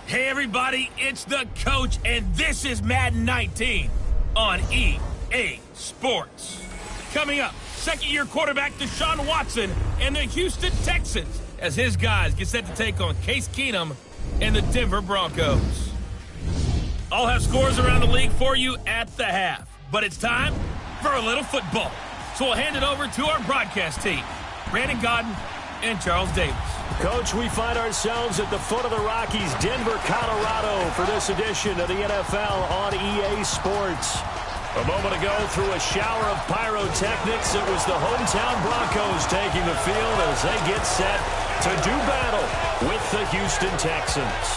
Hey everybody, it's the coach, and this is Madden 19 on EA Sports. Coming up, second-year quarterback Deshaun Watson and the Houston Texans as his guys get set to take on Case Keenum and the Denver Broncos. I'll have scores around the league for you at the half, but it's time for a little football. So we'll hand it over to our broadcast team, Brandon Godden and Charles Davis. Coach, we find ourselves at the foot of the Rockies, Denver, Colorado, for this edition of the NFL on EA Sports. A moment ago, through a shower of pyrotechnics, it was the hometown Broncos taking the field as they get set to do battle with the Houston Texans.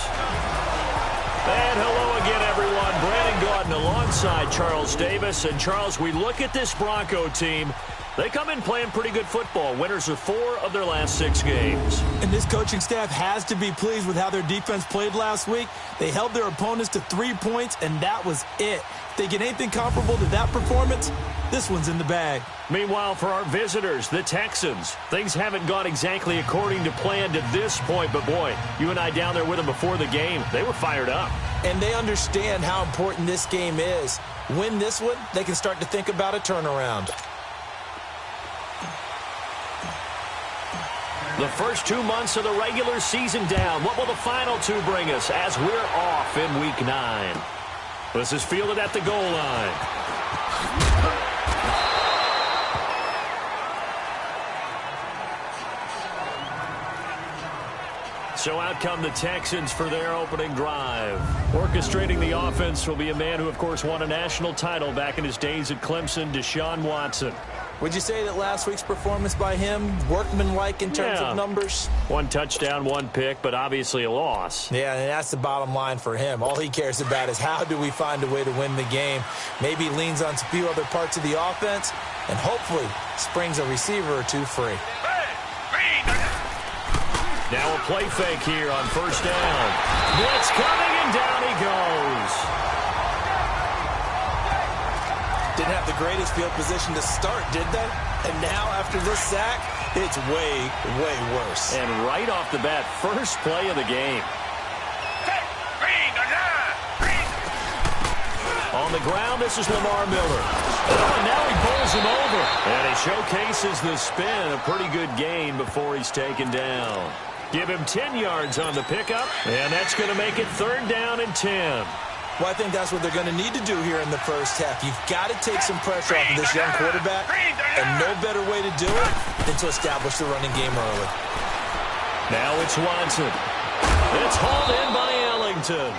And hello again, everyone. Brandon Gaudin alongside Charles Davis. And, Charles, we look at this Bronco team. They come in playing pretty good football. Winners of 4 of their last 6 games. And this coaching staff has to be pleased with how their defense played last week. They held their opponents to 3 points, and that was it. If they get anything comparable to that performance, this one's in the bag. Meanwhile, for our visitors, the Texans, things haven't gone exactly according to plan to this point. But, boy, you and I down there with them before the game, they were fired up. And they understand how important this game is. Win this one, they can start to think about a turnaround. The first 2 months of the regular season down. What will the final 2 bring us as we're off in Week 9? This is fielded at the goal line. So out come the Texans for their opening drive. Orchestrating the offense will be a man who, of course, won a national title back in his days at Clemson, Deshaun Watson. Would you say that last week's performance by him, workmanlike in terms of numbers? 1 touchdown, 1 pick, but obviously a loss. Yeah, and that's the bottom line for him. All he cares about is how do we find a way to win the game. Maybe leans on a few other parts of the offense, and hopefully springs a receiver or 2 free. Now a play fake here on first down. Blitz coming, and down he goes. Didn't have the greatest field position to start, did they? And now, after this sack, it's way, way worse. And right off the bat, first play of the game. On the ground, this is Lamar Miller. Oh, and now he bowls him over. And he showcases the spin. A pretty good gain before he's taken down. Give him 10 yards on the pickup, and that's going to make it 3rd down and 10. Well, I think that's what they're going to need to do here in the first half. You've got to take some pressure off of this young quarterback, and no better way to do it than to establish the running game early. Now it's Watson. It's hauled in by Ellington.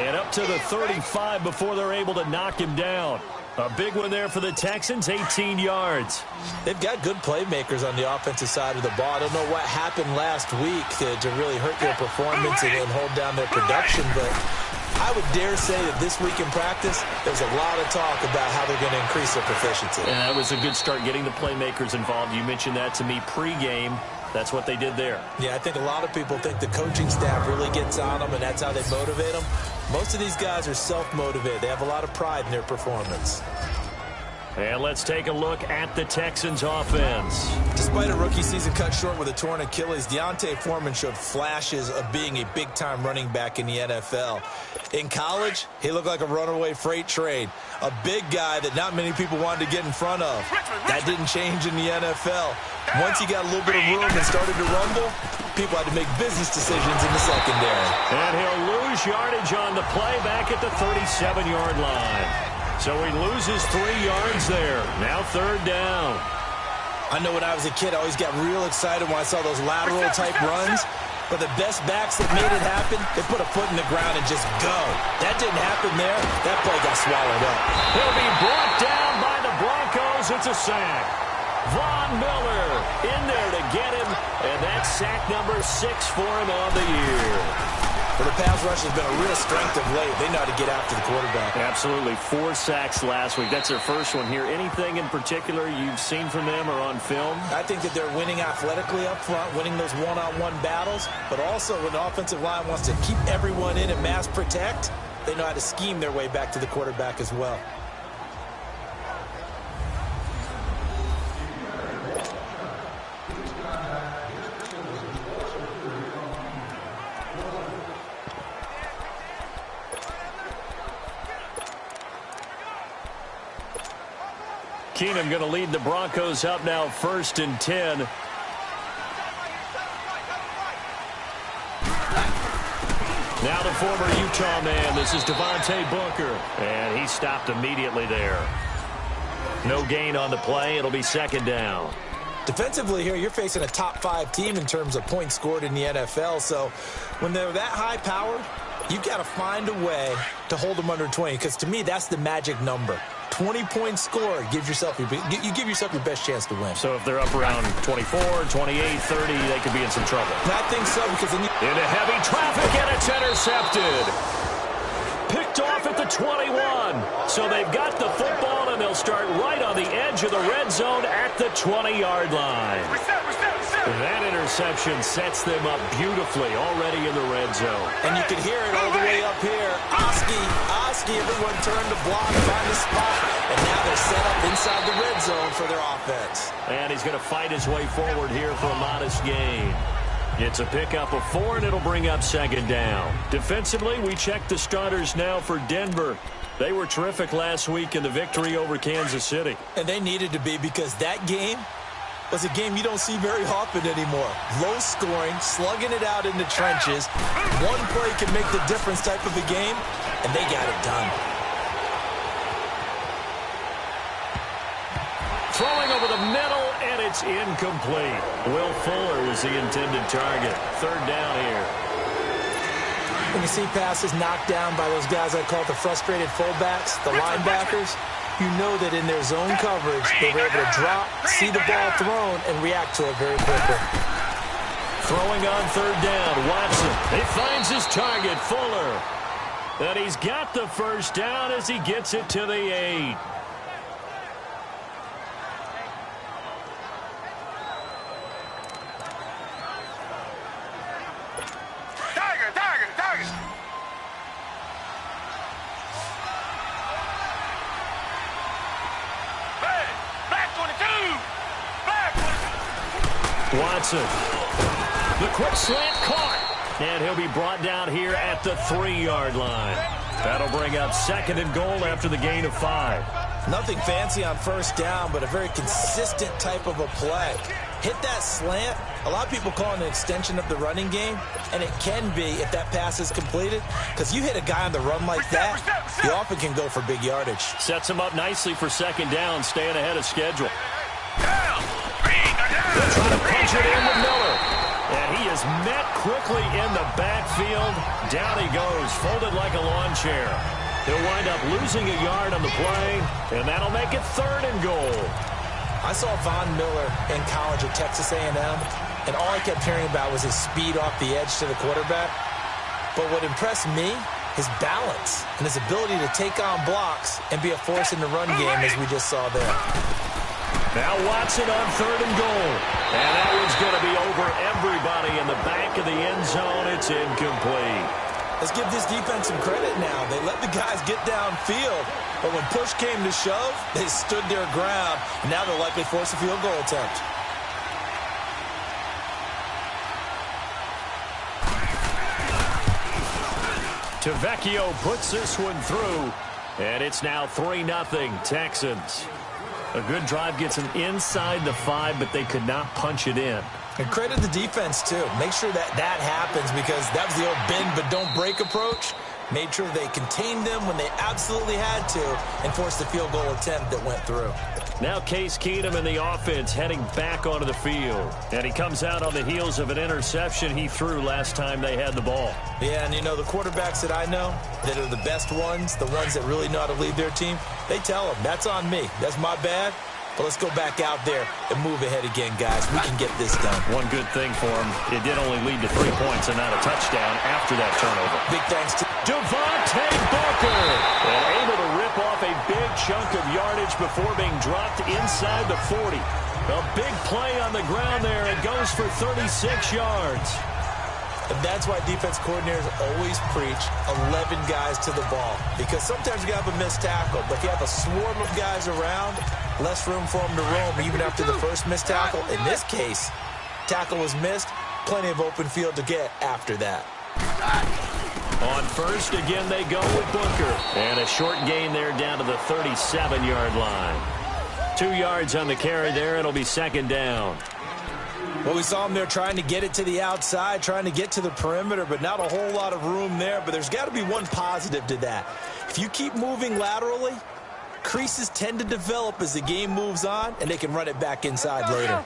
And up to the 35 before they're able to knock him down. A big one there for the Texans, 18 yards. They've got good playmakers on the offensive side of the ball. I don't know what happened last week to really hurt their performance and hold down their production, but I would dare say that this week in practice, there's a lot of talk about how they're going to increase their proficiency. And that was a good start, getting the playmakers involved. You mentioned that to me pregame. That's what they did there. Yeah, I think a lot of people think the coaching staff really gets on them, and that's how they motivate them. Most of these guys are self-motivated. They have a lot of pride in their performance. And let's take a look at the Texans' offense. Despite a rookie season cut short with a torn Achilles, Deontay Foreman showed flashes of being a big-time running back in the NFL. In college, he looked like a runaway freight train, a big guy that not many people wanted to get in front of. That didn't change in the NFL. Once he got a little bit of room and started to rumble, people had to make business decisions in the secondary. And he'll lose yardage on the play back at the 37-yard line. So he loses 3 yards there. Now 3rd down. I know when I was a kid, I always got real excited when I saw those lateral-type runs. But the best backs that made it happen, they put a foot in the ground and just go. That didn't happen there. That play got swallowed up. He'll be brought down by the Broncos. It's a sack. Von Miller in there to get him. And that's sack number 6 for him on the year. Well, the pass rush has been a real strength of late. They know how to get after the quarterback. Absolutely. 4 sacks last week. That's their first one here. Anything in particular you've seen from them or on film? I think that they're winning athletically up front, winning those one-on-one battles, but also when the offensive line wants to keep everyone in and mass protect, they know how to scheme their way back to the quarterback as well. Keenum going to lead the Broncos up now 1st and 10. Now the former Utah man. This is Devontae Booker. And he stopped immediately there. No gain on the play. It'll be 2nd down. Defensively here, you're facing a top 5 team in terms of points scored in the NFL. So when they're that high powered, you've got to find a way to hold them under 20. Because to me, that's the magic number. 20 points scored, you give yourself your best chance to win. So if they're up around 24, 28, 30, they could be in some trouble. I think so, because then into heavy traffic, and it's intercepted. Picked off at the 21. So they've got the football, and they'll start right on the edge of the red zone at the 20-yard line. That interception sets them up beautifully already in the red zone. And you can hear it all the way up here. Oski, everyone turned to block, find a spot, and now they're set up inside the red zone for their offense. And he's going to fight his way forward here for a modest gain. It's a pickup of 4, and it'll bring up 2nd down. Defensively, we check the starters now for Denver. They were terrific last week in the victory over Kansas City. And they needed to be, because that game was a game you don't see very often anymore. Low scoring, slugging it out in the trenches. One play can make the difference type of a game, and they got it done. Throwing over the middle, and it's incomplete. Will Fuller was the intended target. 3rd down here. When you see passes knocked down by those guys I call the frustrated fullbacks, the linebackers, you know that in their zone coverage, they were able to drop, see the ball thrown, and react to it very quickly. Throwing on 3rd down, Watson. He finds his target, Fuller. And he's got the 1st down as he gets it to the 8. Watson. The quick slant caught. And he'll be brought down here at the 3-yard line. That'll bring up 2nd and goal after the gain of 5. Nothing fancy on 1st down, but a very consistent type of a play. Hit that slant. A lot of people call it an extension of the running game, and it can be if that pass is completed, because you hit a guy on the run like that, you often can go for big yardage. Sets him up nicely for 2nd down, staying ahead of schedule. They're trying to punch it in with Miller. And he is met quickly in the backfield. Down he goes, folded like a lawn chair. He'll wind up losing a yard on the play, and that'll make it 3rd and goal. I saw Von Miller in college at Texas A&M, and all I kept hearing about was his speed off the edge to the quarterback. But what impressed me, his balance and his ability to take on blocks and be a force in the run game, as we just saw there. Now Watson on 3rd and goal. And that one's going to be over everybody in the back of the end zone. It's incomplete. Let's give this defense some credit now. They let the guys get downfield, but when push came to shove, they stood their ground. And now they'll likely force a field goal attempt. Tavecchio puts this one through, and it's now 3-0 Texans. A good drive gets them inside the 5, but they could not punch it in. And credit the defense, too. Make sure that happens, because that was the old bend but don't break approach. Made sure they contained them when they absolutely had to and forced the field goal attempt that went through. Now Case Keenum in the offense heading back onto the field. And he comes out on the heels of an interception he threw last time they had the ball. Yeah, and you know, the quarterbacks that I know that are the best ones, the ones that really know how to lead their team, they tell them, that's on me. That's my bad. But let's go back out there and move ahead again, guys. We can get this done. One good thing for him, it did only lead to 3 points and not a touchdown after that turnover. Big thanks to Devontae Booker. And able to rip off a big chunk of yardage before being dropped inside the 40. A big play on the ground there. It goes for 36 yards. And that's why defense coordinators always preach 11 guys to the ball. Because sometimes you have a missed tackle, but if you have a swarm of guys around, less room for them to roam even after the first missed tackle. In this case, tackle was missed, plenty of open field to get after that. On 1st, again, they go with Booker. And a short gain there down to the 37-yard line. 2 yards on the carry there. It'll be second down. Well, we saw him there trying to get it to the outside, trying to get to the perimeter, but not a whole lot of room there. But there's got to be one positive to that. If you keep moving laterally, creases tend to develop as the game moves on, and they can run it back inside later.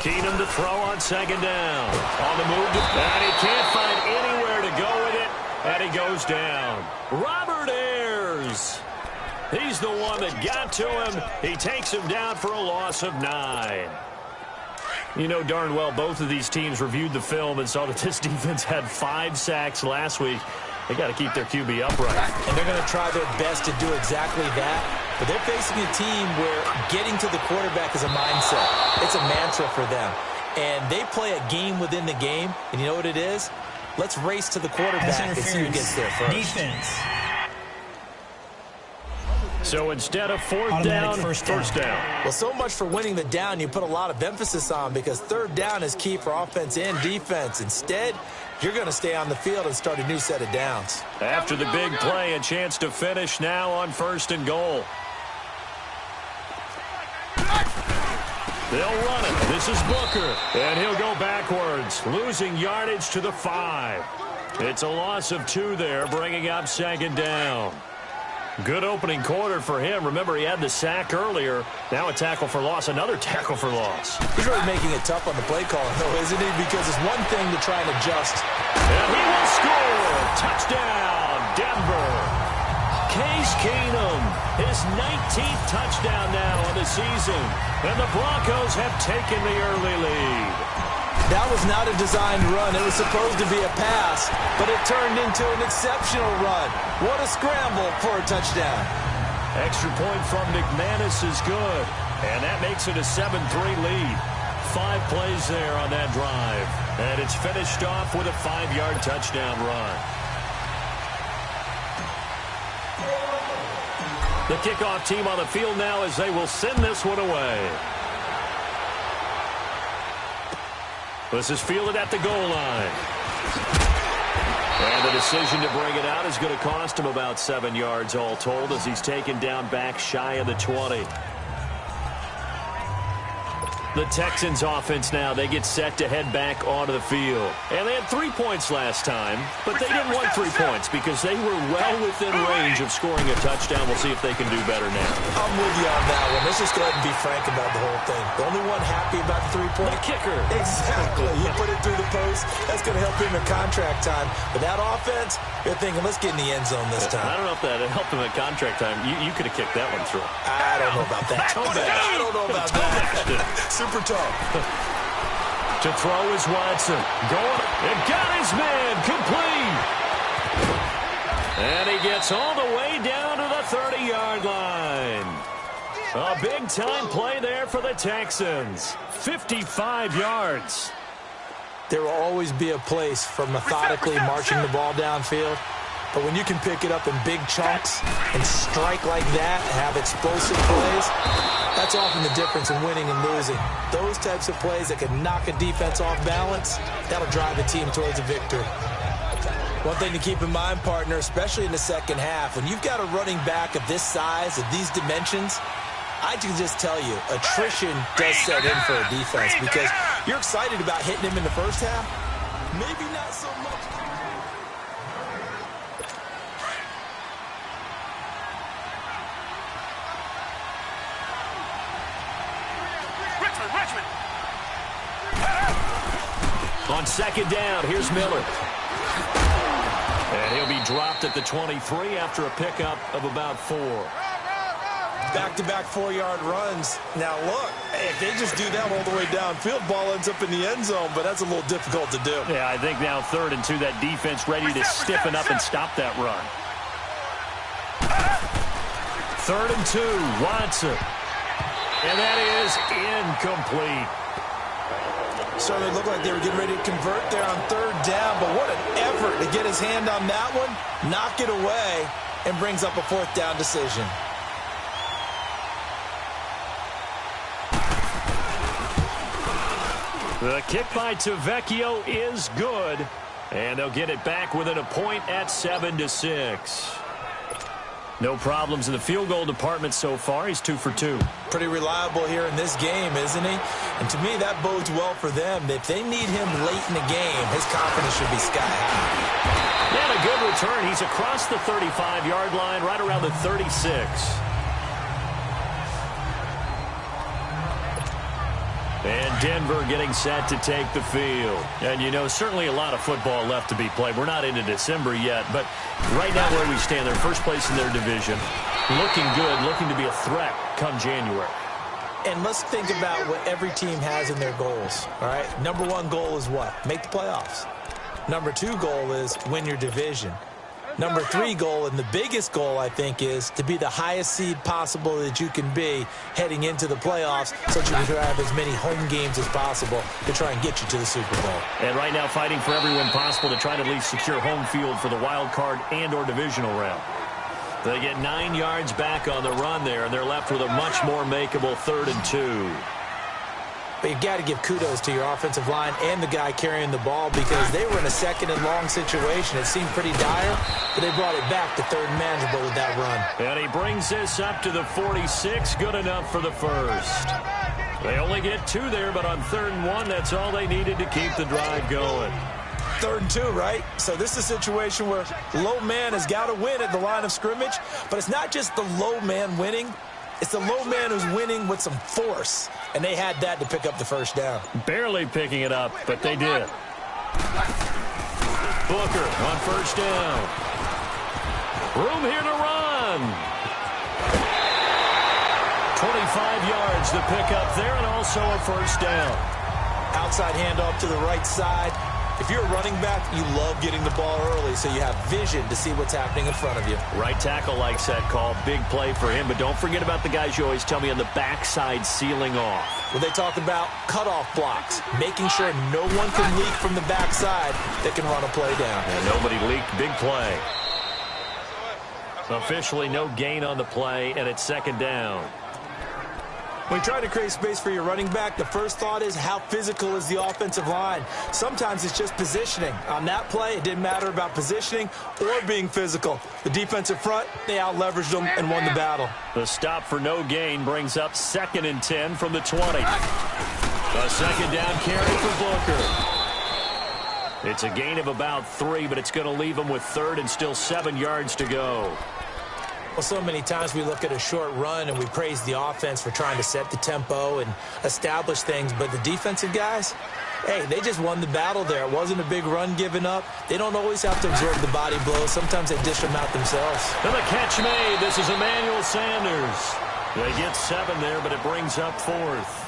Keenum to throw on second down. On the move, and he can't find anywhere to go with it, and he goes down. Robert Ayers. He's the one that got to him. He takes him down for a loss of 9. You know darn well both of these teams reviewed the film and saw that this defense had 5 sacks last week. They got to keep their QB upright. And they're going to try their best to do exactly that. But they're facing a team where getting to the quarterback is a mindset. It's a mantra for them. And they play a game within the game. And you know what it is? Let's race to the quarterback and see who gets there first. Defense. So instead of fourth down, first down. Well, so much for winning the down you put a lot of emphasis on, because third down is key for offense and defense. Instead, you're going to stay on the field and start a new set of downs. After the big play, a chance to finish now on 1st and goal. They'll run it. This is Booker, and he'll go backwards, losing yardage to the 5. It's a loss of 2 there, bringing up second down. Good opening quarter for him. Remember, he had the sack earlier. Now a tackle for loss, another tackle for loss. He's really making it tough on the play call, though, isn't he? Because it's one thing to try and adjust. And he will score. Touchdown, Denver. Case Keenum, his 19th touchdown now on the season. And the Broncos have taken the early lead. That was not a designed run. It was supposed to be a pass, but it turned into an exceptional run. What a scramble for a touchdown. Extra point from McManus is good, and that makes it a 7-3 lead. 5 plays there on that drive, and it's finished off with a 5-yard touchdown run. The kickoff team on the field now as they will send this one away. This is fielded at the goal line. And the decision to bring it out is going to cost him about 7 yards all told, as he's taken down back shy of the 20. The Texans offense now, they get set to head back onto the field. And they had 3 points last time, but they didn't want 3 points because they were well within range of scoring a touchdown. We'll see if they can do better now. I'm with you on that one. Let's just go ahead and be frank about the whole thing. The only one happy about the 3-point. The kicker. Exactly. He put it through the post. That's going to help him in contract time. But that offense, they're thinking, let's get in the end zone this time. I don't know if that helped him at contract time. You could have kicked that one through. I don't know about that. I don't know about that. Super tough. To throw is Watson. Going. It got his man complete. And he gets all the way down to the 30-yard line. A big-time play there for the Texans. 55 yards. There will always be a place for methodically marching the ball downfield. But when you can pick it up in big chunks and strike like that and have explosive plays, that's often the difference in winning and losing. Those types of plays that can knock a defense off balance, that'll drive the team towards a victory. One thing to keep in mind, partner, especially in the second half, when you've got a running back of this size, of these dimensions, I can just tell you, attrition does set in for a defense, because you're excited about hitting him in the first half. Maybe not so much. On second down, here's Miller. And he'll be dropped at the 23 after a pickup of about 4. Back-to-back 4-yard runs. Now, look, if they just do that all the way downfield, ball ends up in the end zone, but that's a little difficult to do. Yeah, I think now 3rd and 2, that defense ready to stiffen up and stop that run. 3rd and 2, Watson. And that is incomplete. Certainly looked like they were getting ready to convert there on 3rd down, but what an effort to get his hand on that one, knock it away, and brings up a 4th down decision. The kick by Tavecchio is good. And they'll get it back within a point at 7-6. No problems in the field goal department so far. He's 2 for 2. Pretty reliable here in this game, isn't he? And to me, that bodes well for them. If they need him late in the game, his confidence should be sky high. And a good return. He's across the 35-yard line, right around the 36. And Denver getting set to take the field. And, you know, certainly a lot of football left to be played. We're not into December yet, but right now where we stand, they're first place in their division. Looking good, looking to be a threat come January. And let's think about what every team has in their goals, all right? Number 1 goal is what? Make the playoffs. Number 2 goal is win your division. Number 3 goal, and the biggest goal, I think, is to be the highest seed possible that you can be heading into the playoffs so that you can have as many home games as possible to try and get you to the Super Bowl. And right now fighting for every win possible to try to at least secure home field for the wild card and or divisional round. They get 9 yards back on the run there, and they're left with a much more makeable 3rd and 2. But you've got to give kudos to your offensive line and the guy carrying the ball because they were in a 2nd and long situation. It seemed pretty dire, but they brought it back to 3rd and manageable with that run. And he brings this up to the 46. Good enough for the first. They only get 2 there, but on 3rd and 1, that's all they needed to keep the drive going. 3rd and 2, right? So this is a situation where low man has got to win at the line of scrimmage, but it's not just the low man winning. It's the low man who's winning with some force, and they had that to pick up the first down. Barely picking it up, but they did. Booker on first down. Room here to run. 25 yards to pick up there, and also a first down. Outside handoff to the right side. If you're a running back, you love getting the ball early so you have vision to see what's happening in front of you. Right tackle likes that call. Big play for him, but don't forget about the guys you always tell me on the backside sealing off. Well, they talk about cutoff blocks, making sure no one can leak from the backside that can run a play down. And nobody leaked. Big play. Officially no gain on the play, and it's 2nd down. When you try to create space for your running back, the first thought is how physical is the offensive line. Sometimes it's just positioning. On that play, it didn't matter about positioning or being physical. The defensive front, they out-leveraged them and won the battle. The stop for no gain brings up 2nd and 10 from the 20. A 2nd down carry for Booker. It's a gain of about 3, but it's going to leave them with 3rd and still 7 yards to go. Well, so many times we look at a short run and we praise the offense for trying to set the tempo and establish things, but the defensive guys, hey, they just won the battle there. It wasn't a big run given up. They don't always have to absorb the body blows. Sometimes they dish them out themselves. And the catch made. This is Emmanuel Sanders. They get 7 there, but it brings up 4th.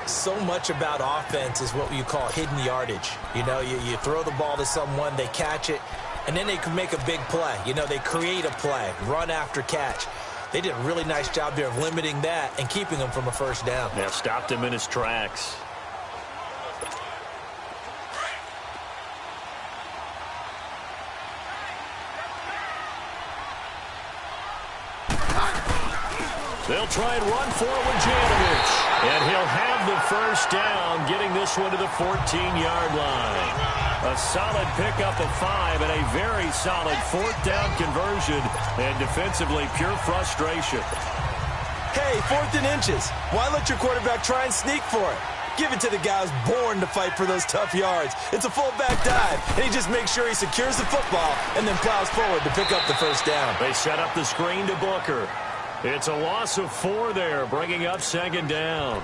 So much about offense is what you call hidden yardage. You know, you throw the ball to someone, they catch it, and then they can make a big play. You know, they create a play, run after catch. They did a really nice job there of limiting that and keeping him from a first down. Yeah, stopped him in his tracks. They'll try and run forward Janovich. And he'll have the first down, getting this one to the 14-yard line. A solid pickup of 5 and a very solid 4th down conversion. And defensively, pure frustration. Hey, 4th and inches. Why let your quarterback try and sneak for it? Give it to the guy who's born to fight for those tough yards. It's a fullback dive, and he just makes sure he secures the football and then plows forward to pick up the first down. They set up the screen to Booker. It's a loss of 4 there, bringing up 2nd down.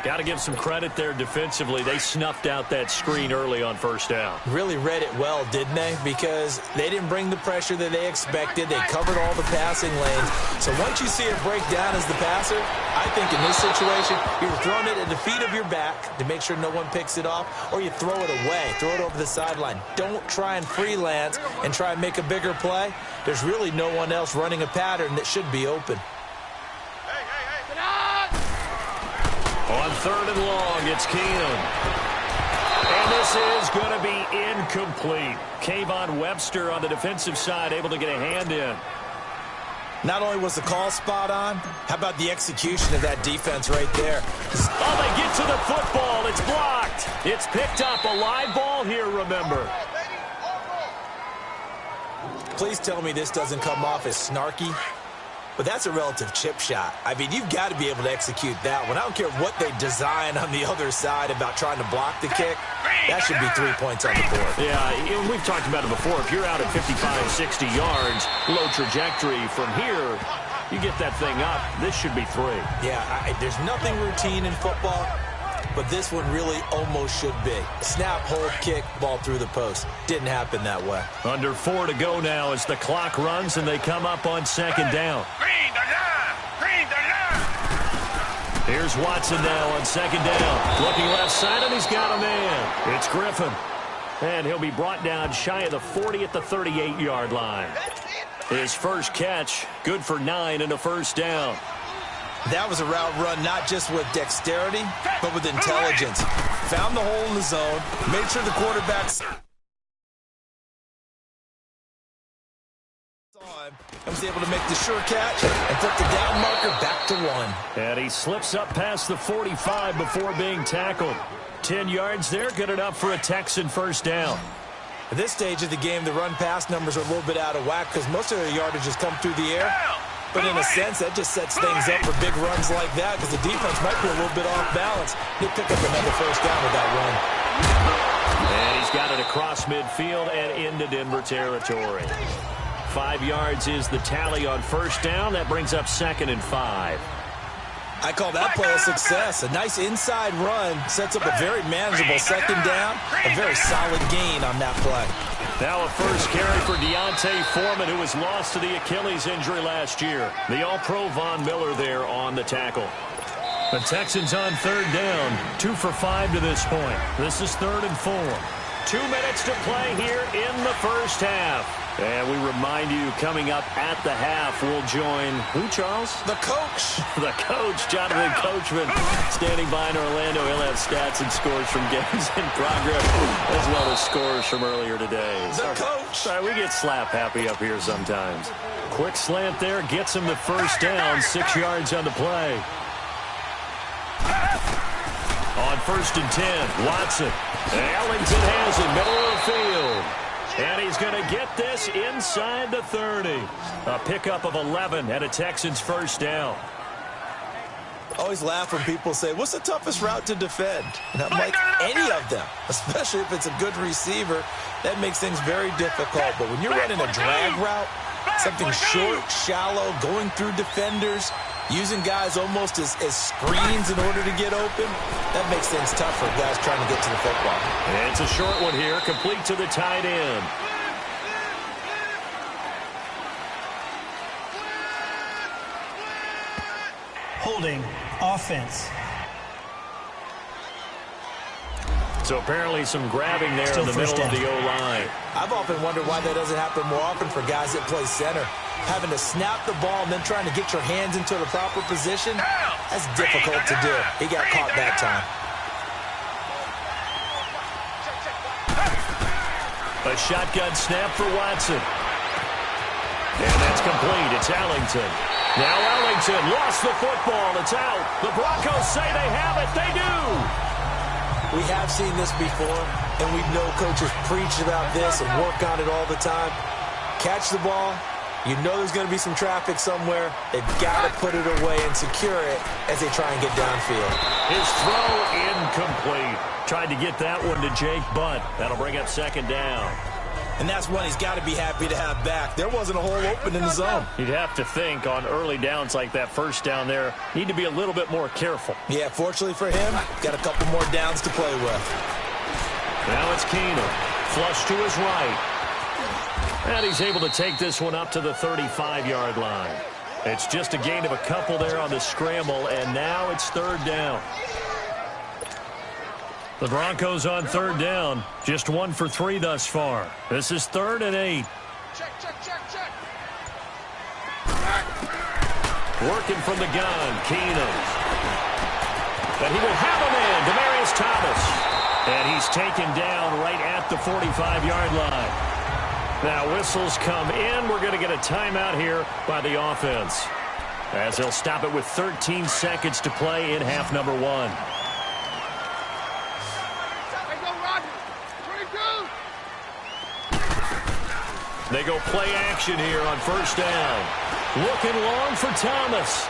Got to give some credit there defensively. They snuffed out that screen early on first down. Really read it well, didn't they? Because they didn't bring the pressure that they expected. They covered all the passing lanes. So once you see it break down as the passer, I think in this situation, you're throwing it at the feet of your back to make sure no one picks it off, or you throw it away, throw it over the sideline. Don't try and freelance and try and make a bigger play. There's really no one else running a pattern that should be open. On 3rd and long, it's Keenum. And this is going to be incomplete. Kayvon Webster on the defensive side able to get a hand in. Not only was the call spot on, how about the execution of that defense right there? Oh, they get to the football. It's blocked. It's picked up. A live ball here, remember. Please tell me this doesn't come off as snarky. But that's a relative chip shot. I mean, you've got to be able to execute that one. I don't care what they design on the other side about trying to block the kick. That should be 3 points on the board. Yeah, we've talked about it before. If you're out at 55, 60 yards, low trajectory from here, you get that thing up. This should be 3. Yeah, there's nothing routine in football, but this one really almost should be. Snap, hold, kick, ball through the post. Didn't happen that way. Under 4 to go now as the clock runs and they come up on second down. Here's Watson now on second down. Looking left side, and he's got a man. It's Griffin. And he'll be brought down shy of the 40 at the 38-yard line. His first catch, good for 9 and a first down. That was a route run not just with dexterity, but with intelligence. Found the hole in the zone, made sure the quarterback's and was able to make the sure catch and put the down marker back to 1. And he slips up past the 45 before being tackled. 10 yards there, good enough for a Texan first down. At this stage of the game, the run-pass numbers are a little bit out of whack because most of their yardage has come through the air. But in a sense, that just sets things up for big runs like that because the defense might be a little bit off balance. He'll pick up another first down with that run. And he's got it across midfield and into Denver territory. 5 yards is the tally on first down. That brings up 2nd and 5. I call that play a success. A nice inside run sets up a very manageable second down. A very solid gain on that play. Now a first carry for Deontay Foreman, who was lost to the Achilles injury last year. The All-Pro Von Miller there on the tackle. The Texans on third down. 2 for 5 to this point. This is 3rd and 4. 2 minutes to play here in the first half. And we remind you, coming up at the half, we'll join who, Charles? The coach. The coach, Jonathan Coachman, standing by in Orlando. He'll have stats and scores from games in progress, as well as scores from earlier today. The coach. Sorry, we get slap happy up here sometimes. Quick slant there, gets him the first down, 6 yards on the play. On 1st and 10, Watson. Ellington has it, middle of the field. And he's going to get this inside the 30. A pickup of 11 and a Texans first down. I always laugh when people say, what's the toughest route to defend? And I'm like, any of them, especially if it's a good receiver. That makes things very difficult. But when you're running a drag route, something short, shallow, going through defenders, using guys almost as screens in order to get open, that makes things tough for guys trying to get to the football. And it's a short one here, complete to the tight end. Holding offense. So apparently some grabbing there Still in the middle first of the O-line. I've often wondered why that doesn't happen more often for guys that play center. Having to snap the ball and then trying to get your hands into the proper position, that's difficult to do. He got caught that time. A shotgun snap for Watson. And that's complete. It's Ellington. Now Ellington lost the football. It's out. The Broncos say they have it. They do. We have seen this before, and we know coaches preach about this and work on it all the time. Catch the ball. You know there's going to be some traffic somewhere. They've got to put it away and secure it as they try and get downfield. His throw incomplete. Tried to get that one to Jake Butt. That'll bring up 2nd down. And that's one he's got to be happy to have back. There wasn't a hole open in the zone. You'd have to think on early downs like that first down there, need to be a little bit more careful. Yeah, fortunately for him, got a couple more downs to play with. Now it's Keenum. Flush to his right. And he's able to take this one up to the 35-yard line. It's just a gain of a couple there on the scramble, and now it's 3rd down. The Broncos on 3rd down. Just 1 for 3 thus far. This is 3rd and 8. Check. Working from the gun, Keenum. And he will have a man, Demaryius Thomas. And he's taken down right at the 45-yard line. Now whistles come in. We're going to get a timeout here by the offense, as they'll stop it with 13 seconds to play in half number 1. They go play action here on first down. Looking long for Thomas.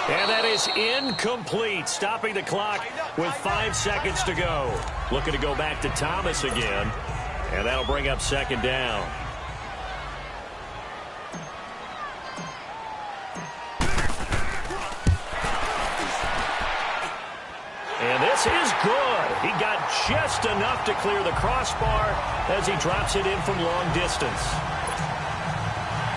And that is incomplete, stopping the clock with 5 seconds to go. Looking to go back to Thomas again, and that'll bring up second down. And this is good. He got just enough to clear the crossbar as he drops it in from long distance.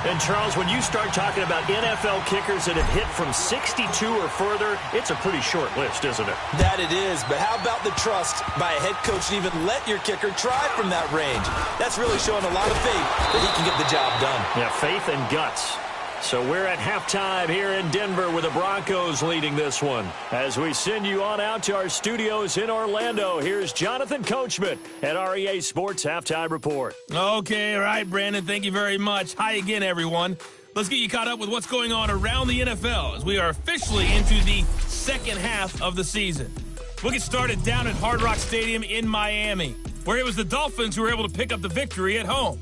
And, Charles, when you start talking about NFL kickers that have hit from 62 or further, it's a pretty short list, isn't it? That it is, but how about the trust by a head coach to even let your kicker try from that range? That's really showing a lot of faith that he can get the job done. Yeah, faith and guts. So we're at halftime here in Denver with the Broncos leading this one. As we send you on out to our studios in Orlando, here's Jonathan Coachman at REA Sports Halftime Report. Okay, all right, Brandon, thank you very much. Hi again, everyone. Let's get you caught up with what's going on around the NFL as we are officially into the second half of the season. We'll get started down at Hard Rock Stadium in Miami, where it was the Dolphins who were able to pick up the victory at home.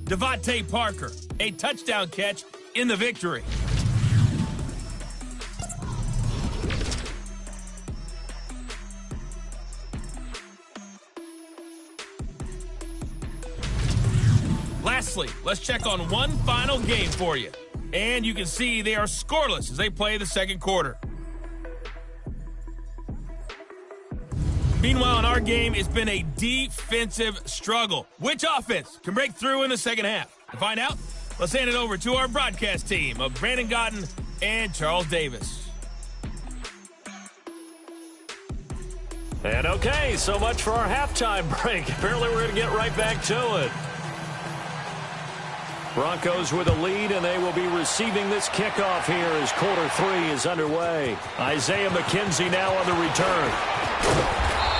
Devontae Parker, a touchdown catch in the victory. Lastly, let's check on one final game for you. And you can see they are scoreless as they play the second quarter. Meanwhile, in our game, it's been a defensive struggle. Which offense can break through in the second half? To find out, let's hand it over to our broadcast team of Brandon Gotten and Charles Davis. And okay, so much for our halftime break. Apparently we're going to get right back to it. Broncos with a lead, and they will be receiving this kickoff here as quarter 3 is underway. Isaiah McKenzie now on the return.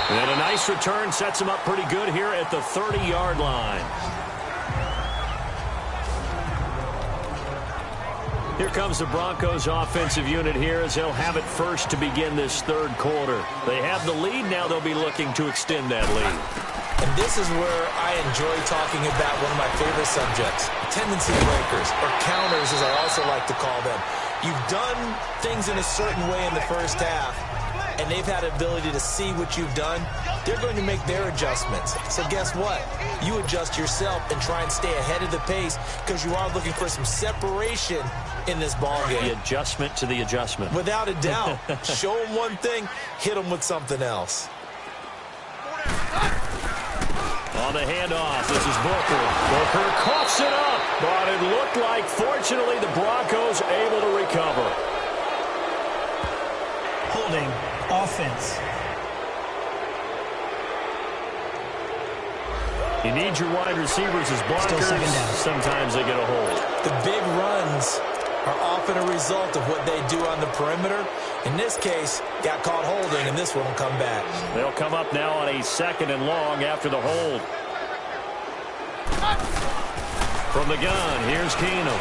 And a nice return sets him up pretty good here at the 30-yard line. Here comes the Broncos offensive unit here as they'll have it first to begin this third quarter. They have the lead. Now they'll be looking to extend that lead. And this is where I enjoy talking about one of my favorite subjects, tendency breakers, or counters as I also like to call them. You've done things in a certain way in the first half, and they've had the ability to see what you've done. They're going to make their adjustments. So guess what? You adjust yourself and try and stay ahead of the pace because you are looking for some separation in this ball game. The adjustment to the adjustment. Without a doubt. Show them one thing, hit them with something else. On the handoff, this is Booker. Booker coughs it up, but it looked like, fortunately, the Broncos able to recover. Holding offense. You need your wide receivers as blockers. Still second down. Sometimes they get a hold. The big runs are often a result of what they do on the perimeter. In this case, got caught holding, and this one will come back. They'll come up now on a 2nd and long after the hold. From the gun, here's Keenum.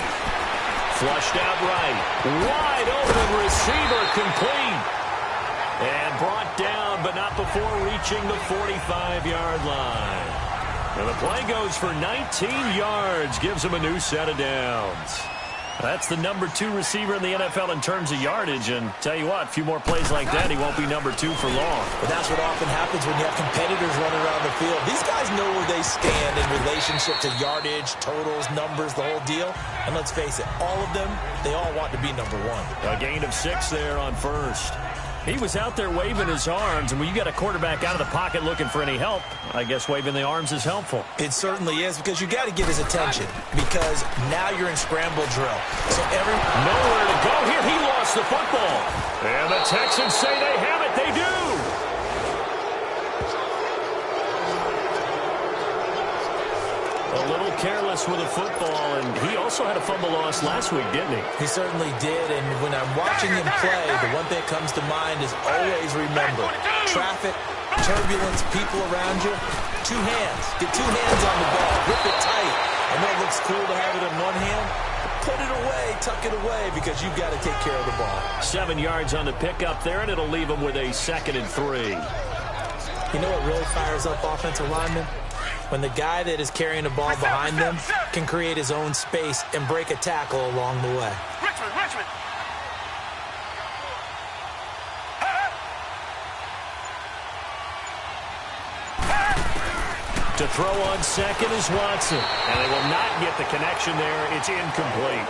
Flushed out right. Wide open receiver complete. And brought down, but not before reaching the 45-yard line. And the play goes for 19 yards, gives him a new set of downs. That's the number 2 receiver in the NFL in terms of yardage, and tell you what, a few more plays like that, he won't be number 2 for long. But that's what often happens when you have competitors running around the field. These guys know where they stand in relationship to yardage, totals, numbers, the whole deal. And let's face it, all of them, they all want to be number 1. A gain of 6 there on first. He was out there waving his arms, and when you got a quarterback out of the pocket looking for any help, I guess waving the arms is helpful. It certainly is, because you got to get his attention, because now you're in scramble drill. So nowhere to go here. He lost the football. And the Texans say they have it. They do. A little careless with the football, and he also had a fumble loss last week, didn't he? He certainly did, and when I'm watching him play, the one thing that comes to mind is always remember, traffic, turbulence, people around you, 2 hands. Get 2 hands on the ball. Grip it tight. I know it looks cool to have it in one hand. Put it away, tuck it away, because you've got to take care of the ball. 7 yards on the pickup there, and it'll leave him with a 2nd and 3. You know what really fires up offensive linemen? when the guy that is carrying the ball behind them can create his own space and break a tackle along the way. Richmond. To throw on second is Watson. And they will not get the connection there. It's incomplete.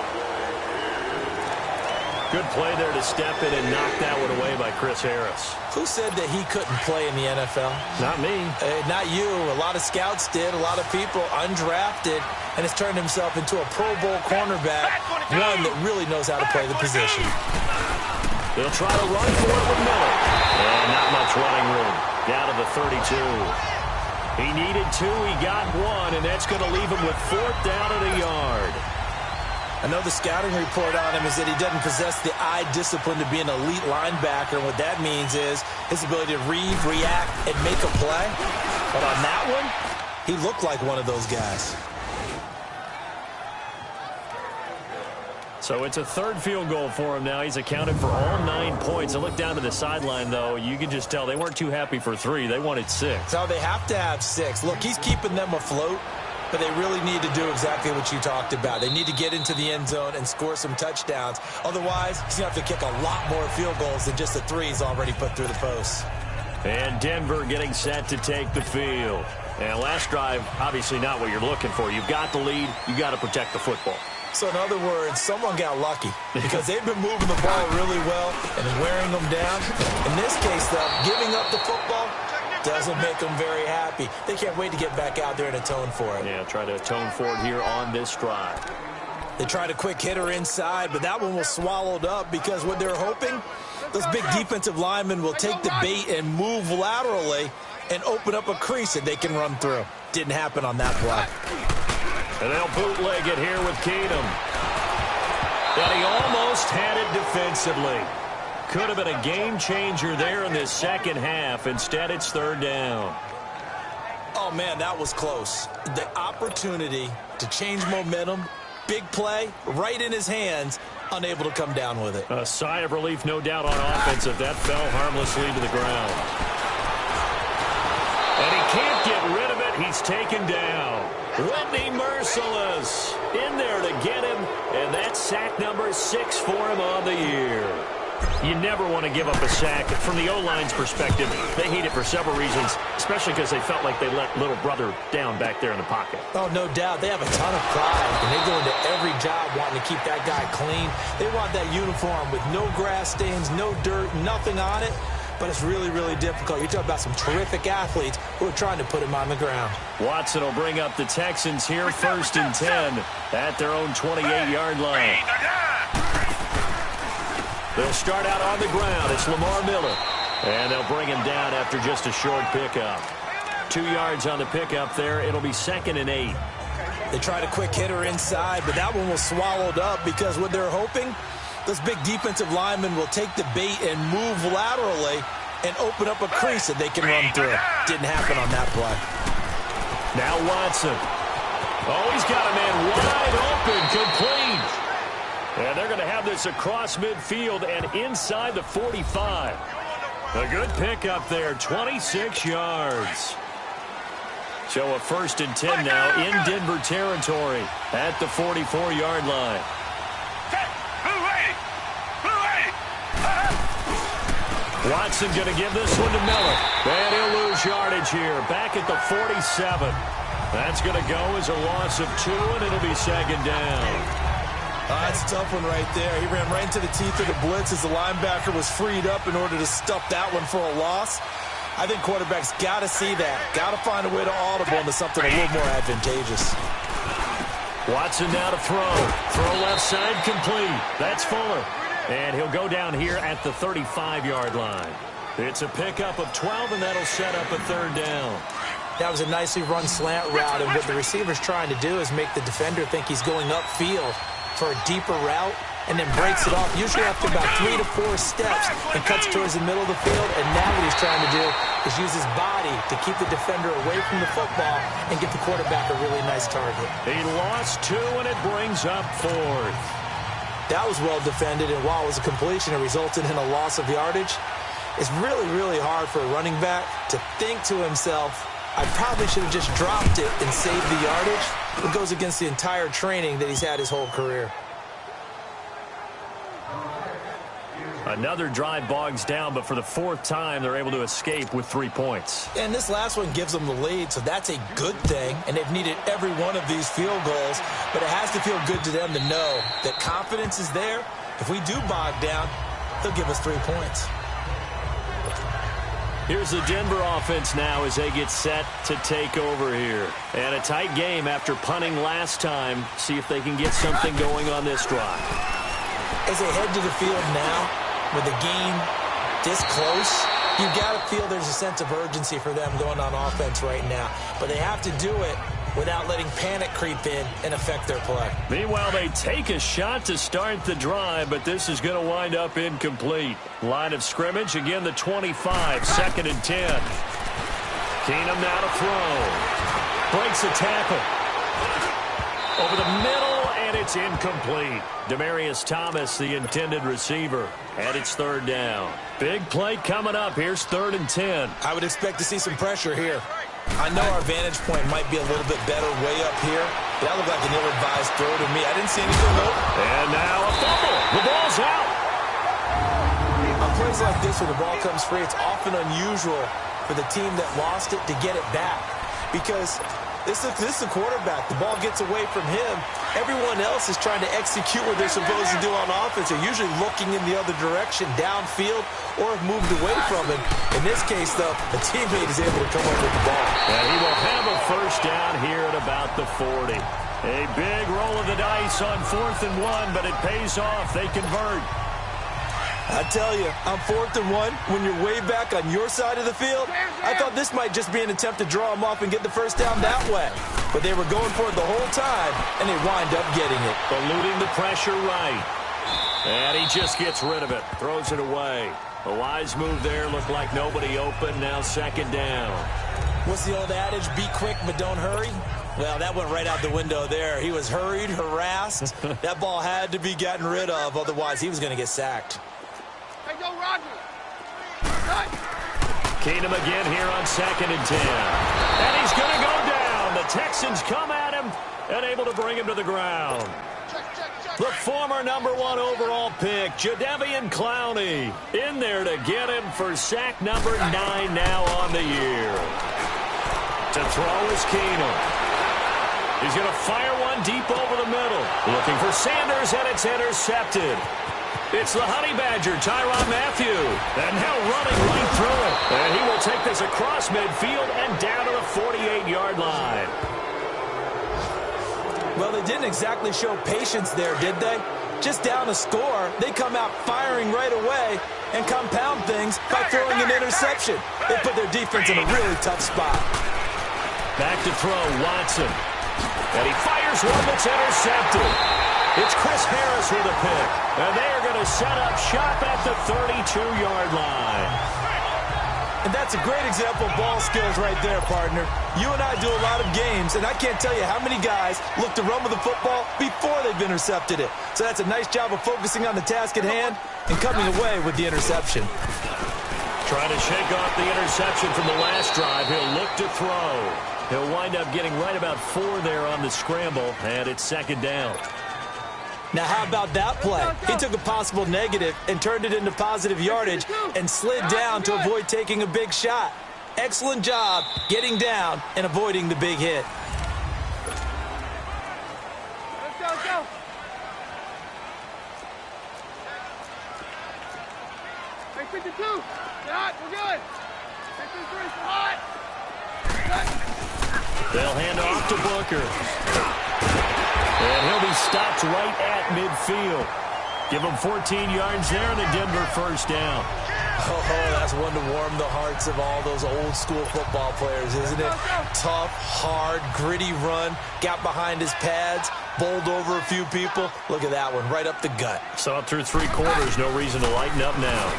Good play there to step in and knock that one away by Chris Harris. Who said that he couldn't play in the NFL? Not me. Not you. A lot of scouts did. A lot of people undrafted, and has turned himself into a Pro Bowl cornerback, one that really knows how to play the position. They'll try to run for it with Miller. And not much running room. Down to the 32. He needed 2. He got 1, and that's going to leave him with 4th down and a yard. I know the scouting report on him is that he doesn't possess the eye discipline to be an elite linebacker. And what that means is his ability to read, react, and make a play. But on that one, he looked like one of those guys. So it's a 3rd field goal for him now. He's accounted for all 9 points. I look down to the sideline, though. You can just tell they weren't too happy for 3. They wanted 6. No, they have to have 6. Look, he's keeping them afloat. But they really need to do exactly what you talked about. They need to get into the end zone and score some touchdowns. Otherwise, he's going to have to kick a lot more field goals than just the 3 he's already put through the post. And Denver getting set to take the field. And last drive, obviously not what you're looking for. You've got the lead. You've got to protect the football. So in other words, someone got lucky because they've been moving the ball really well and wearing them down. In this case, though, giving up the football doesn't make them very happy. They can't wait to get back out there and atone for it. Yeah, try to atone for it here on this drive. They tried a quick hitter inside, but that one was swallowed up because what they're hoping, those big defensive linemen will take the bait and move laterally and open up a crease that they can run through. Didn't happen on that play. And they'll bootleg it here with Keenum. And he almost had it defensively. Could have been a game changer there in this second half. Instead, it's 3rd down. Oh, man, that was close. The opportunity to change momentum, big play, right in his hands, unable to come down with it. A sigh of relief, no doubt, on offense if that fell harmlessly to the ground. And he can't get rid of it. He's taken down. Whitney Merciless in there to get him, and that's sack number 6 for him on the year. You never want to give up a sack. From the O-line's perspective, they hate it for several reasons, especially because they felt like they let little brother down back there in the pocket. Oh, no doubt. They have a ton of pride, and they go into every job wanting to keep that guy clean. They want that uniform with no grass stains, no dirt, nothing on it. But it's really, really difficult. You're talking about some terrific athletes who are trying to put him on the ground. Watson will bring up the Texans here 1st and 10 at their own 28-yard line. They'll start out on the ground. It's Lamar Miller. And they'll bring him down after just a short pickup. 2 yards on the pickup there. It'll be 2nd and 8. They tried a quick hitter inside, but that one was swallowed up because what they're hoping, those big defensive linemen will take the bait and move laterally and open up a crease that they can run through. Didn't happen on that play. Now Watson. Oh, he's got a man wide open, complete. And they're going to have this across midfield and inside the 45. A good pickup there, 26 yards. So a 1st and 10 now in Denver territory at the 44-yard line. Watson going to give this one to Miller. And he'll lose yardage here. Back at the 47. That's going to go as a loss of 2, and it'll be 2nd down. That's a tough one right there. He ran right into the teeth of the blitz as the linebacker was freed up in order to stuff that one for a loss. I think quarterbacks got to see that. Got to find a way to audible into something a little more advantageous. Watson now to throw. Throw left side complete. That's Fuller. And he'll go down here at the 35-yard line. It's a pickup of 12, and that'll set up a 3rd down. That was a nicely run slant route, and what the receiver's trying to do is make the defender think he's going upfield for a deeper route, and then breaks it off, usually after about 3 to 4 steps, and cuts towards the middle of the field. And now what he's trying to do is use his body to keep the defender away from the football and get the quarterback a really nice target. He lost 2, and it brings up 4th. That was well defended, and while it was a completion, it resulted in a loss of yardage. It's really, really hard for a running back to think to himself, I probably should have just dropped it and saved the yardage. It goes against the entire training that he's had his whole career. Another drive bogs down, but for the fourth time, they're able to escape with 3 points. And this last one gives them the lead, so that's a good thing. And they've needed every one of these field goals, but it has to feel good to them to know that confidence is there. If we do bog down, they'll give us 3 points. Here's the Denver offense now as they get set to take over here. And a tight game after punting last time. See if they can get something going on this drive. As they head to the field now, with the game this close, you got to feel there's a sense of urgency for them going on offense right now. But they have to do it without letting panic creep in and affect their play. Meanwhile, they take a shot to start the drive, but this is going to wind up incomplete. Line of scrimmage, again the 25, 2nd and 10. Keenum now to throw. Breaks a tackle. Over the middle, and it's incomplete. Demaryius Thomas, the intended receiver, and it's 3rd down. Big play coming up. Here's 3rd and 10. I would expect to see some pressure here. I know our vantage point might be a little bit better way up here, but that looked like an ill-advised throw to me. I didn't see anything though. And now a fumble. The ball's out. On plays like this where the ball comes free, it's often unusual for the team that lost it to get it back because this is the quarterback. The ball gets away from him. Everyone else is trying to execute what they're supposed to do on offense. They're usually looking in the other direction, downfield, or have moved away from him. In this case, though, a teammate is able to come up with the ball. And he will have a 1st down here at about the 40. A big roll of the dice on 4th and 1, but it pays off. They convert. I tell you, on 4th and 1, when you're way back on your side of the field, I thought this might just be an attempt to draw them off and get the 1st down that way. But they were going for it the whole time, and they wind up getting it. Eluding the pressure right. And he just gets rid of it. Throws it away. A wise move there. Looked like nobody open. Now 2nd down. What's the old adage? Be quick, but don't hurry? Well, that went right out the window there. He was hurried, harassed. That ball had to be gotten rid of. Otherwise, he was going to get sacked. Hey, go, Roger. Keenum again here on 2nd and 10. And he's going to go down. The Texans come at him and able to bring him to the ground. The former #1 overall pick, Jadeveon Clowney, in there to get him for sack number 9 now on the year. To throw is Keenum. He's going to fire one deep over the middle. Looking for Sanders, and it's intercepted. It's the Honey Badger, Tyrann Mathieu. And now running right through it. And he will take this across midfield and down to the 48-yard line. Well, they didn't exactly show patience there, did they? Just down a score, they come out firing right away and compound things by throwing an interception. They put their defense in a really tough spot. Back to throw, Watson. And he fires one that's intercepted. It's Chris Harris with a pick. And they are going to set up shop at the 32-yard line. And that's a great example of ball skills right there, partner. You and I do a lot of games, and I can't tell you how many guys look to run with the football before they've intercepted it. So that's a nice job of focusing on the task at hand and coming away with the interception. Trying to shake off the interception from the last drive. He'll look to throw. He'll wind up getting right about 4 there on the scramble, and it's 2nd down. Now, how about that play? He took a possible negative and turned it into positive yardage and slid down to avoid taking a big shot. Excellent job getting down and avoiding the big hit. Let's go, let's go. Hey, 52. Get hot, we're good. Hey, 53, so hot. They'll hand off to Booker. And he'll be stopped right at midfield. Give him 14 yards there and a Denver 1st down. Oh, that's one to warm the hearts of all those old school football players, isn't it? Tough, hard, gritty run. Got behind his pads, bowled over a few people. Look at that one, right up the gut. Saw it through 3 quarters. No reason to lighten up now.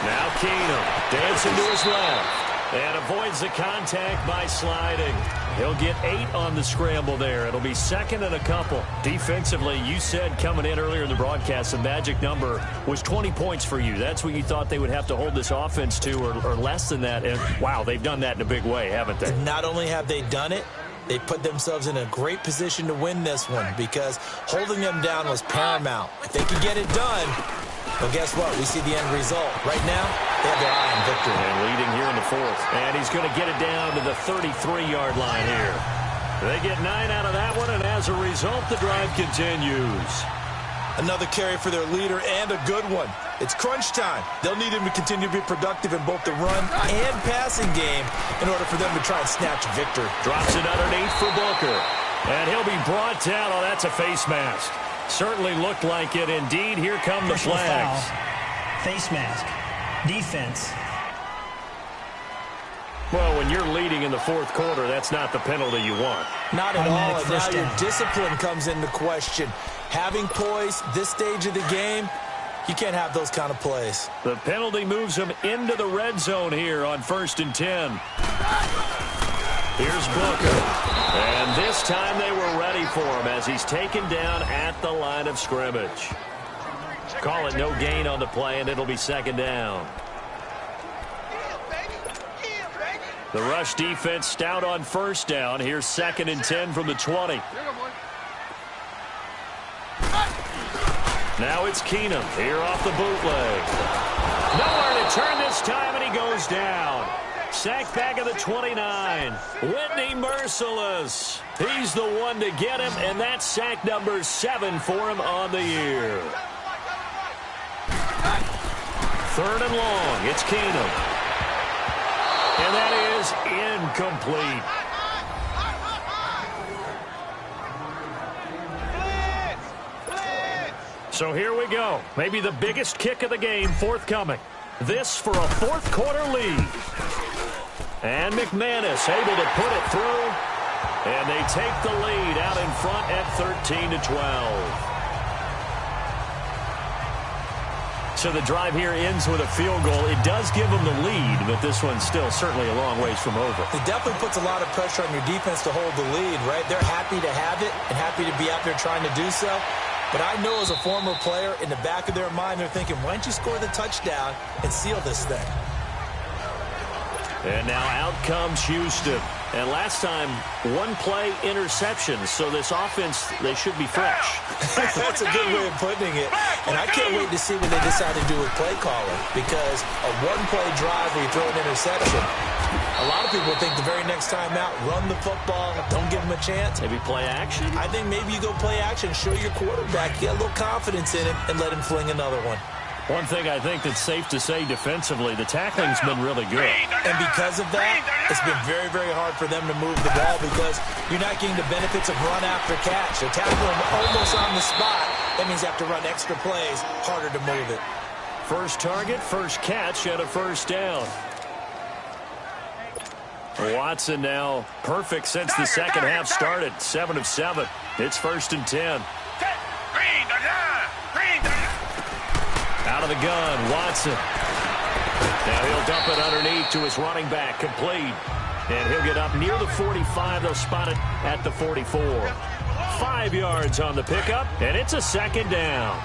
Now Keenum dancing to his left. And avoids the contact by sliding. He'll get 8 on the scramble there. It'll be second and a couple. Defensively, you said coming in earlier in the broadcast, the magic number was 20 points for you. That's what you thought they would have to hold this offense to, or less than that. And, wow, they've done that in a big way, haven't they? Not only have they done it, they put themselves in a great position to win this one because holding them down was paramount. If they could get it done, well, guess what? We see the end result. Right now, they have their eye on victory. And leading here in the fourth. And he's going to get it down to the 33-yard line here. They get 9 out of that one, and as a result, the drive continues. Another carry for their leader and a good one. It's crunch time. They'll need him to continue to be productive in both the run and passing game in order for them to try and snatch victory. Drops it underneath for Booker. And he'll be brought down. Oh, that's a face mask. Certainly looked like it. Indeed, here come the flags. Foul, face mask, defense. Well, when you're leading in the fourth quarter, that's not the penalty you want. Not at all. And now your down. discipline comes into question. Having poise this stage of the game, you can't have those kind of plays. The penalty moves him into the red zone here on 1st and 10. Here's Booker. And this time they were ready for him as he's taken down at the line of scrimmage. Call it no gain on the play, and it'll be second down. The rush defense stout on first down. Here's 2nd and 10 from the 20. Now it's Keenum here off the bootleg. Nowhere to turn this time, and he goes down. Sacked back at the 29. Whitney merciless. He's the one to get him, and that's sack number 7 for him on the year. 3rd and long. It's Keenum. And that is incomplete. So here we go. Maybe the biggest kick of the game forthcoming. This for a fourth quarter lead. And McManus able to put it through. And they take the lead out in front at 13-12. So the drive here ends with a field goal. It does give them the lead, but this one's still certainly a long ways from over. It definitely puts a lot of pressure on your defense to hold the lead, right? They're happy to have it and happy to be out there trying to do so. But I know as a former player, in the back of their mind, they're thinking, why don't you score the touchdown and seal this thing? And now out comes Houston. And last time, one play interception. So this offense, they should be fresh. That's a good way of putting it. And I can't wait to see what they decide to do with play calling. Because a one-play drive where you throw an interception, a lot of people think the very next time out, run the football, don't give them a chance. Maybe play action? I think maybe you go play action, show your quarterback, get a little confidence in him, and let him fling another one. One thing I think that's safe to say defensively, the tackling's been really good. And because of that, it's been very, very hard for them to move the ball because you're not getting the benefits of run after catch. They're tackling them almost on the spot. That means you have to run extra plays, harder to move it. First target, first catch, and a first down. Watson now perfect since the second half started. 7 of 7. It's 1st and 10. Out of the gun, Watson. Now he'll dump it underneath to his running back, complete. And he'll get up near the 45. They'll spot it at the 44. 5 yards on the pickup, and it's a second down.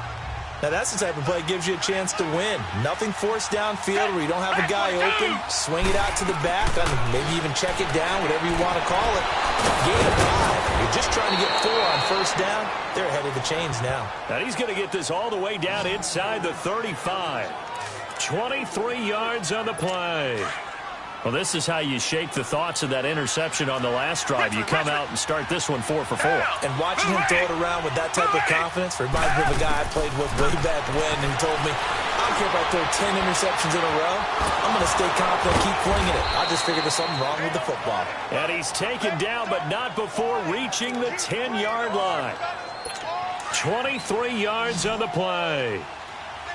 Now that's the type of play that gives you a chance to win. Nothing forced downfield where you don't have a guy open. Swing it out to the back, maybe even check it down, whatever you want to call it. Gain of 5. You're just trying to get 4 on first down. They're ahead of the chains now. And he's going to get this all the way down inside the 35. 23 yards on the play. Well, this is how you shake the thoughts of that interception on the last drive. You come out and start this one 4 for 4. And watching him throw it around with that type of confidence reminds me of a guy I played with way back when, and he told me, I don't care if I throw 10 interceptions in a row. I'm going to stay confident, keep flinging it. I just figured there's something wrong with the football. And he's taken down, but not before reaching the 10-yard line. 23 yards on the play.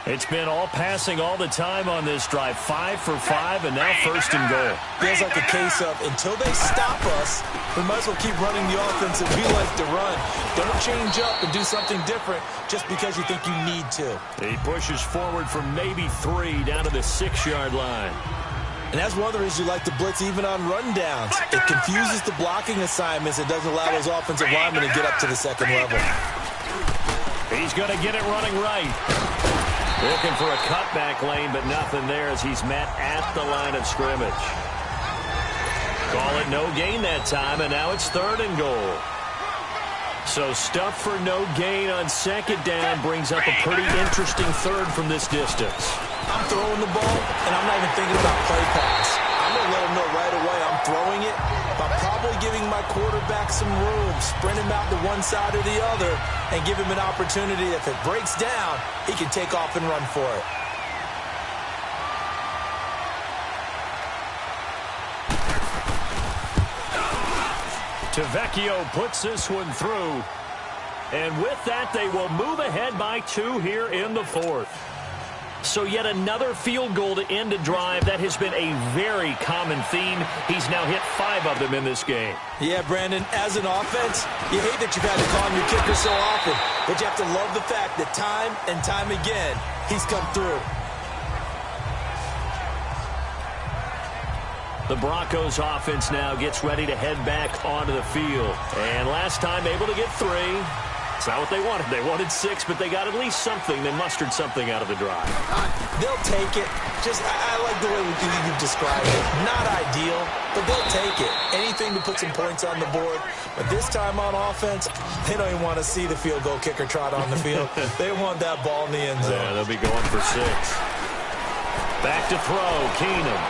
It's been all passing all the time on this drive. 5 for 5, and now 1st and goal. Feels like a case of, until they stop us, we might as well keep running the offense that we like to run. Don't change up and do something different just because you think you need to. He pushes forward for maybe 3 down to the 6-yard line. And that's one of the reasons you like to blitz even on rundowns. It confuses the blocking assignments. It doesn't allow those offensive linemen to get up to the second level. He's going to get it running right. Looking for a cutback lane, but nothing there as he's met at the line of scrimmage. Call it no gain that time, and now it's 3rd and goal. So stuff for no gain on 2nd down brings up a pretty interesting 3rd from this distance. I'm throwing the ball, and I'm not even thinking about play pass. I'm going to let him know right away I'm throwing it, but probably giving my quarterback some room, sprint him out to one side or the other, and give him an opportunity. If it breaks down, he can take off and run for it. Tavecchio puts this one through. And with that, they will move ahead by 2 here in the 4th. So yet another field goal to end a drive. That has been a very common theme. He's now hit 5 of them in this game. Yeah, Brandon, as an offense, you hate that you've had to call him your kicker so often, but you have to love the fact that time and time again, he's come through. The Broncos offense now gets ready to head back onto the field. And last time able to get 3. It's not what they wanted. They wanted 6, but they got at least something. They mustered something out of the drive. They'll take it. I like the way you've described it. Not ideal, but they'll take it. Anything to put some points on the board. But this time on offense, they don't even want to see the field goal kicker trot on the field. They want that ball in the end zone. Yeah, they'll be going for 6. Back to throw, Keenum.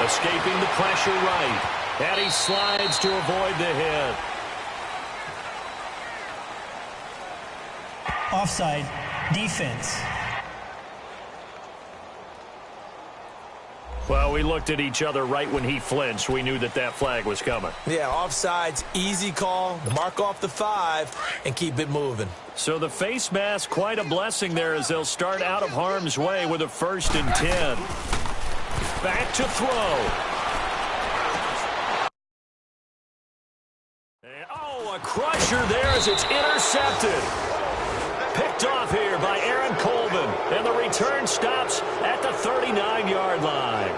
Escaping the pressure right. And he slides to avoid the hit. Offside, defense. Well, we looked at each other right when he flinched. We knew that that flag was coming. Yeah, offsides, easy call. Mark off the 5 and keep it moving. So the face mask, quite a blessing there as they'll start out of harm's way with a 1st and 10. Back to throw. And, a crusher there as it's intercepted. Picked off here by Aaron Colvin. And the return stops at the 39-yard line.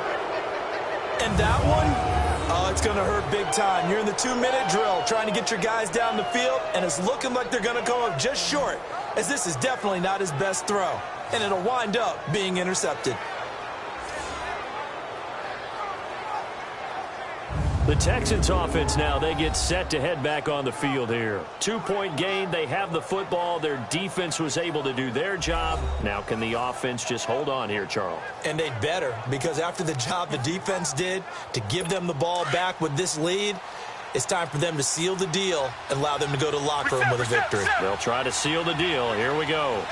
And that one, it's going to hurt big time. You're in the 2-minute drill trying to get your guys down the field, and it's looking like they're going to come up just short, as this is definitely not his best throw. And it'll wind up being intercepted. The Texans offense now, they get set to head back on the field here. 2-point game, they have the football. Their defense was able to do their job. Now can the offense just hold on here, Charles? And they'd better, because after the job the defense did to give them the ball back with this lead, it's time for them to seal the deal and allow them to go to the locker room with a victory. They'll try to seal the deal. Here we go.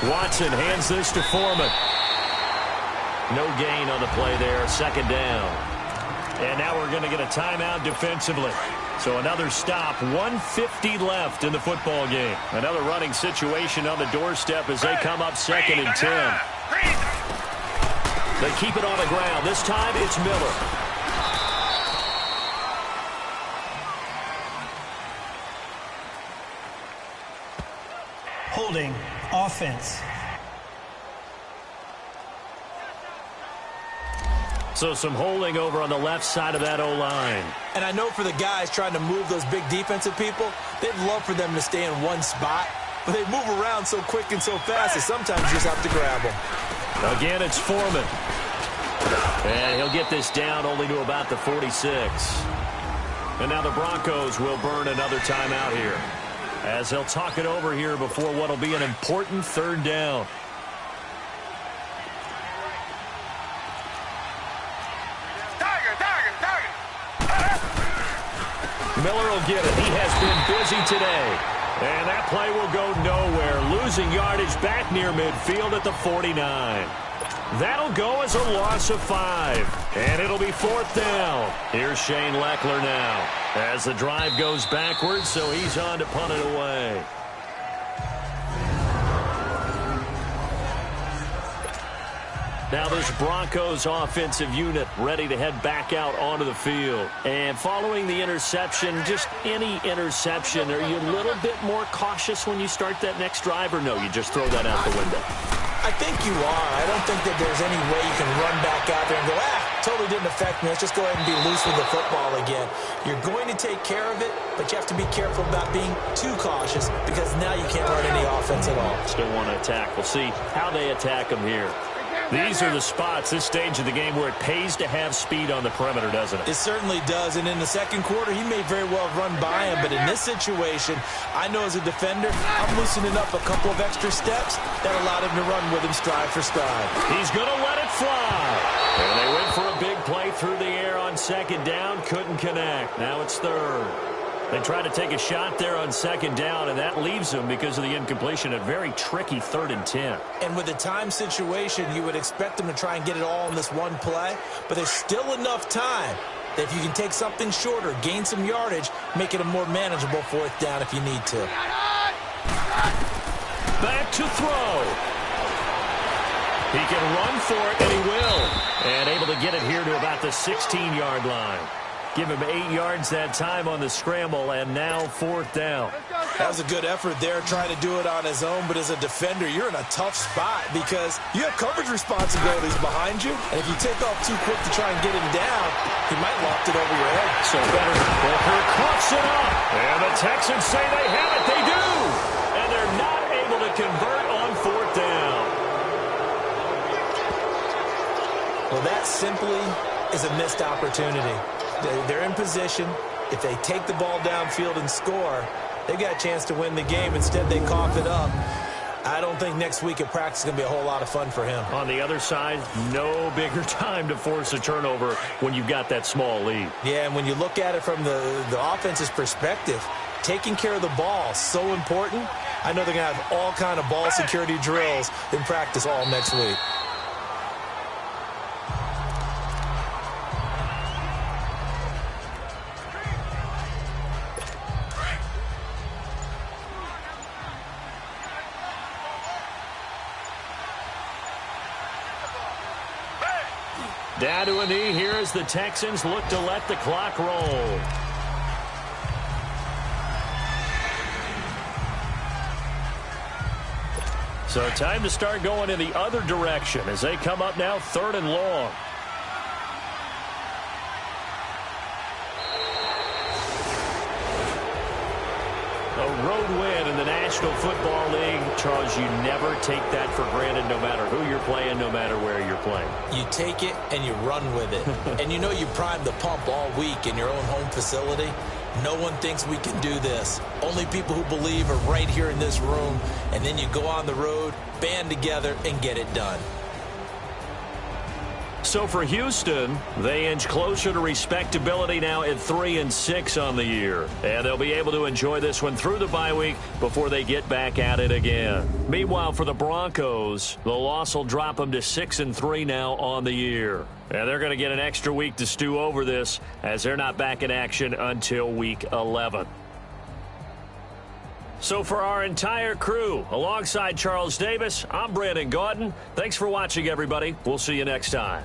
Watson hands this to Foreman. No gain on the play there, 2nd down. And now we're going to get a timeout defensively. So another stop, 1:50 left in the football game. Another running situation on the doorstep as they come up 2nd and 10. They keep it on the ground. This time it's Miller. Holding, offense. So some holding over on the left side of that O-line. And I know for the guys trying to move those big defensive people, they'd love for them to stay in one spot, but they move around so quick and so fast that sometimes you just have to grab them. Again, it's Foreman. And he'll get this down only to about the 46. And now the Broncos will burn another timeout here, as they'll talk it over here before what will be an important 3rd down. Miller will get it. He has been busy today. And that play will go nowhere. Losing yardage back near midfield at the 49. That'll go as a loss of 5. And it'll be 4th down. Here's Shane Leckler now, as the drive goes backwards, so he's on to punt it away. Now this Broncos offensive unit ready to head back out onto the field. And following the interception, just any interception, are you a little bit more cautious when you start that next drive, or no, you just throw that out the window? I think you are. I don't think that there's any way you can run back out there and go, totally didn't affect me. Let's just go ahead and be loose with the football again. You're going to take care of it, but you have to be careful about being too cautious because now you can't run any offense at all. Still want to attack. We'll see how they attack them here. These are the spots, this stage of the game, where it pays to have speed on the perimeter, doesn't it? It certainly does, and in the second quarter, he may very well run by him, but in this situation, I know as a defender, I'm loosening up a couple of extra steps that allowed him to run with him stride for stride. He's going to let it fly. And they went for a big play through the air on second down, couldn't connect. Now it's third. They tried to take a shot there on second down, and that leaves them, because of the incompletion, a very tricky 3rd and 10. And with the time situation, you would expect them to try and get it all in this one play, but there's still enough time that if you can take something shorter, gain some yardage, make it a more manageable 4th down if you need to. Back to throw. He can run for it, and he will. And able to get it here to about the 16-yard line. Give him 8 yards that time on the scramble, and now 4th down. That was a good effort there, trying to do it on his own, but as a defender, you're in a tough spot because you have coverage responsibilities behind you, and if you take off too quick to try and get him down, he might loft it over your head. So better. Booker coughs it up, and the Texans say they have it. They do, and they're not able to convert on 4th down. Well, that simply is a missed opportunity. They're in position. If they take the ball downfield and score, they got a chance to win the game. Instead, they cough it up. I don't think next week at practice is going to be a whole lot of fun for him. On the other side, no bigger time to force a turnover when you've got that small lead. Yeah, and when you look at it from the offense's perspective, taking care of the ball is so important. I know they're going to have all kind of ball security drills in practice all next week. Down to a knee here as the Texans look to let the clock roll. So time to start going in the other direction as they come up now 3rd and long. A road win in the National Football League. Charles, you never take that for granted no matter who you're playing, no matter where you're playing. You take it and you run with it. And you know you primed the pump all week in your own home facility. No one thinks we can do this. Only people who believe are right here in this room. And then you go on the road, band together, and get it done. So for Houston, they inch closer to respectability now at 3-6 on the year. And they'll be able to enjoy this one through the bye week before they get back at it again. Meanwhile, for the Broncos, the loss will drop them to 6-3 now on the year. And they're going to get an extra week to stew over this as they're not back in action until week 11. So for our entire crew, alongside Charles Davis, I'm Brandon Gaudin. Thanks for watching, everybody. We'll see you next time.